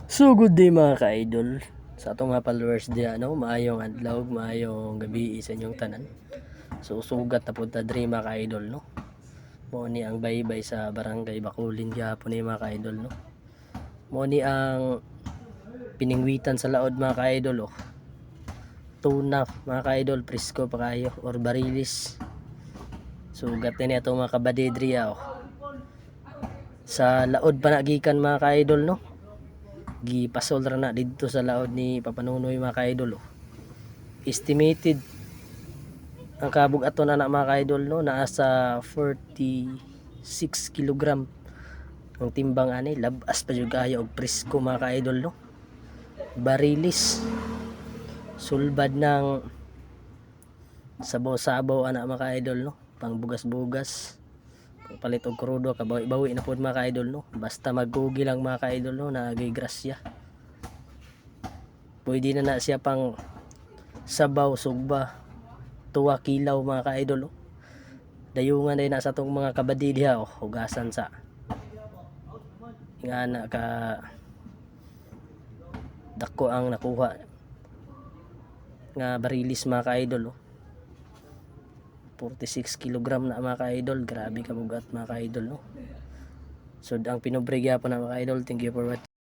So good day mga ka-idol. Sa atong mga followers diya maayong adlaw, maayong gabi sa inyong tanan. So sugat na punta diri mga ka-idol no. Mo ni ang baybay sa barangay Bakulin gyapon ni mga ka-idol no. Mo ni ang piningwitan sa laod mga ka-idol oh. Tuna mga ka-idol, presko pa kayo or barilis. Sugat na ni atong mga kabady diri oh. Sa laod pa na gikan mga ka-idol no. Gipasol ra na dito sa laod ni Papanunoy mga ka-idol oh. Estimated ang kabug-aton anak mga ka-idol no, naa sa 46 kilogram ang timbang ani, labas pa jud kayo og presko mga ka-idol no. Barilis sulbad ng sabaw-sabaw anak mga ka-idol no, pang bugas-bugas, palit og krudo kabawi-bawi na pod mga ka-idol no. Basta magkugi lang mga ka-idol no, naagay grasya. Pwede na siya pang sabaw, sugba, tuwa, kilaw mga ka-idol oh. Dayungan ay nasa tong mga kabady diha oh, hugasan sa nga na ka dako ang nakuha nga barilis mga ka-idol oh. 46 kilogram na mga ka-idol, grabe ka bugat mga ka-idol no. So ang pinobre gyapon na mga ka-idol. Thank you for watching.